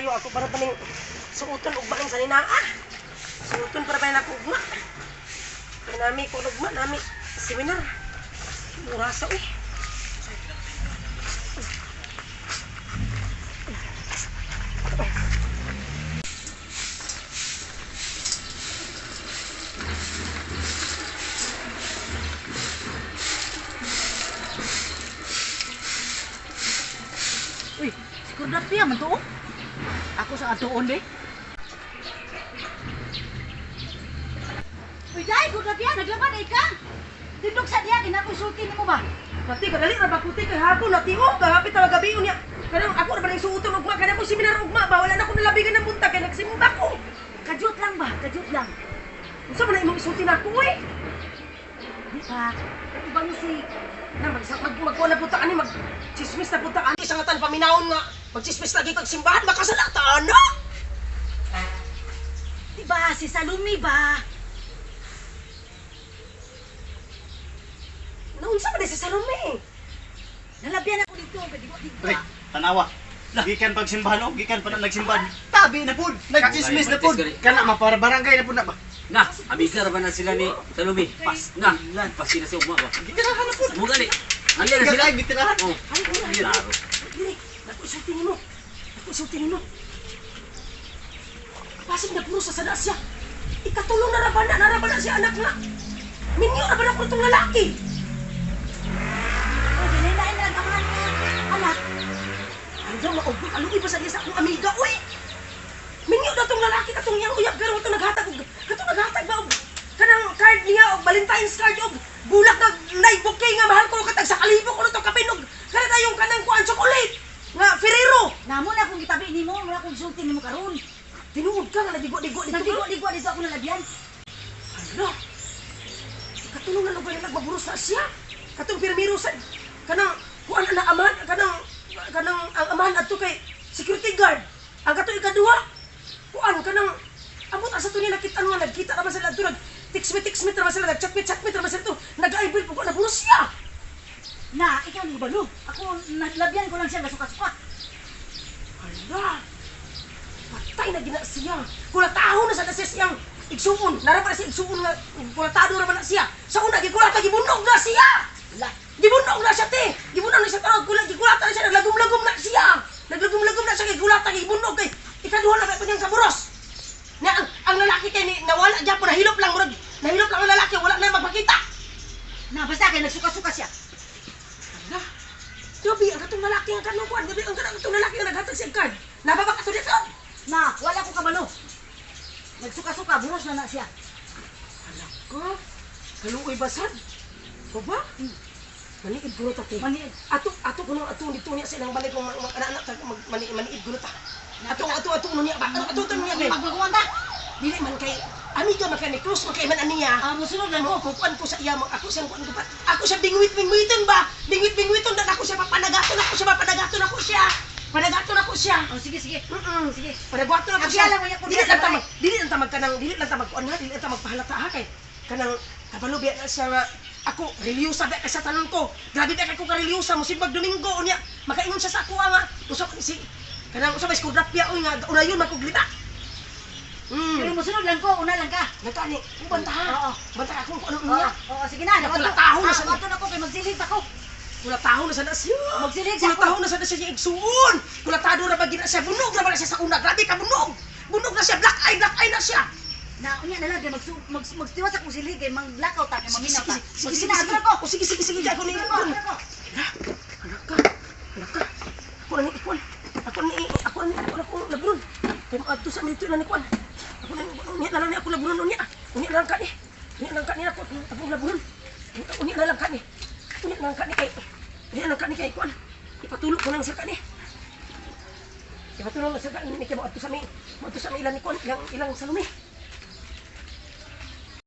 kayo ako para paning suoton ugma ng saninaa. Suoton para paning ako ugma. Kaya nami ko ugma nami seminar. Murasa eh. Uy, si Kordapia man to. Ako sa atoon eh. Uy, dai Kordapia, naglaban ay ka. Dindog sa diya, kinakusulti mo ba? Pati kadali ra bakuti kay hapon na tiog hapit na gabi unya. Kanang ako ra ba ning suoton ugma kana ko seminar ugma ba wala na ko nalabigan ng buntag kay nagsimba ko. Kadyot lang ba? Kadyot lang. Unsa man na imong isulti nako eh? Di ba? Ibang si... Na magkuha na punta ani mag-chismis na punta ani sa ngatan paminawon nga mag-chismis lagi kag simbahan makasalata ano? Di ba? Si Salumi ba? Naunsa man si Salome? Nalabyan ako dito. Di Pre, ba? tanawa. Gikan pagsimbahan o, gikan pa na nagsimbahan. Tabi na pud, nagchismis na pud. Kana mapara barangay na pud na ba? Nah, amiga ra ba na sila ni Salumi? Pas na. Pas sila sa ugma ba? Gitirahan na pud. Mo gali. Ano na Sila sila? gitirahan. Oh, Ay ko na. klaro. Dili, ako isulti nimo. Ako isulti nimo. Pasig na puro sa sadasya. Ikatulong na ra ba na si anak nga. Minyo ra ba na ko itong lalaki? Oh, dinilain na ang anak. Andiyan maubot, aluwi pa sa iya sa akong amiga, uy! Minyo na itong lalaki katong iyang uyab, pero ito naghatag ba, kanang card niya, o Valentine's card, o bulak na naibukay nga, mahal ko, katag sa kalibo ko na ito kapinog, kana tayong kanang kuan, chocolate, nga Ferrero. Namo na akong gitabi nimo, wala akong sulti nimo karon. Tinuod ka nga, nadigo-digo dito. Nagdigo-digo dito ako nalabyan. Hala, katulong na lugar na nagbaburos na siya. Katong pirmiro sa, kanang kuan na aman, kanang ang amahan adto kay security guard. Ang kato ikaduha, kuan kanang abot asa to niya nakita nga nagkita ra ba sila adto nag text me ra ba sila nag chat me ra ba sila to nag-aibil ko na buros siya. Na, ikaw ni balo. Ako nalabyan ko lang siya gasuka-suka. Hala, patay na gina siya. Kulataho na sa siyang igsuon. Nara pa na siya igsuon nga kulatado ra ba na siya. Sa una gikulata gibunog na siya. La, Gibunog na siya te. Gibunog na siya pero gigulata na siya naglagom-lagom na siya. Naglagom-lagom na siya kay gulata kay gibunog kay ikaduha na kay sa buros. Na ang lalaki kay ni nawala gyapon nahilop lang murag. Nahilop lang ang lalaki wala na magpakita. na basta kay nagsuka-suka siya. Hala. Gabi ang katong lalaki ang kanong kuan, gabi ang katong lalaki ang naghatag sa card. Nababa ka to dito. Na, wala ko kabalo. Nagsuka-suka, buros na siya. Hala ko. Kaluoy basad. Ko ba? Maniid ko ta te. Maniid. Ato ko nang ato dito niya silang balik kong anak maniid ko ta. Ato niya ba? Ato niya kay. Magbaguan ta. Dili man kay amiga man kay ni Cruz man kay man aniya. Musunod lang ko. Kukuan ko sa iya ako siyang kuan ko pa. Ako siya bingwit-bingwiton ba? Bingwit-bingwiton dan ako siya papanagaton ako siya. Panagaton ako siya. Oh, sige. Sige. Panagaton ako Ang siya. alam mo niya kung Dili lang ta magpahalata ha kay kanang kabalo biya na siya nga ako reliyosa ba sa tanon ko. Grabe ba ako ka reliyosa mo simbag Domingo unya. Makaingon siya sa ako nga. Usap si kanang usap is Kordapia uy nga unayon makuglita. Pero musunod lang ko, una lang ka. Nagkani, banta ha. Oo. Banta ako kung anong Oo, niya. sige na. Kulataho na siya. Ato na ko, kay magsilid ako. Kulataho na siya. Magsilid siya Kulataho na siya niya igsuon. Kulatado na ba gina siya. Bunog na ba na siya sa una. Grabe ka bunog. Bunog na siya. Black eye na siya. Na, unya na lang, magstiwas akong silid, kay mag-blackout ta, kay maminaw ta. Sige na, na. ato na ko. Sige. Ako na Ato yun. na ko. Anak ka. Ako na ni Ikwan. Ako labron. Kung ato sa nito na ni Ikwan. Ako na lang ako labron unya. Unya lang ka ni. Ako labron. Unya lang ka ni. Unya lang ka ni kay Ikwan. Ipatulog ko lang sa ka ni. Ipatulog lang sa ka ni kay mo ato sa ilang ni Ikwan. Ilang Salome.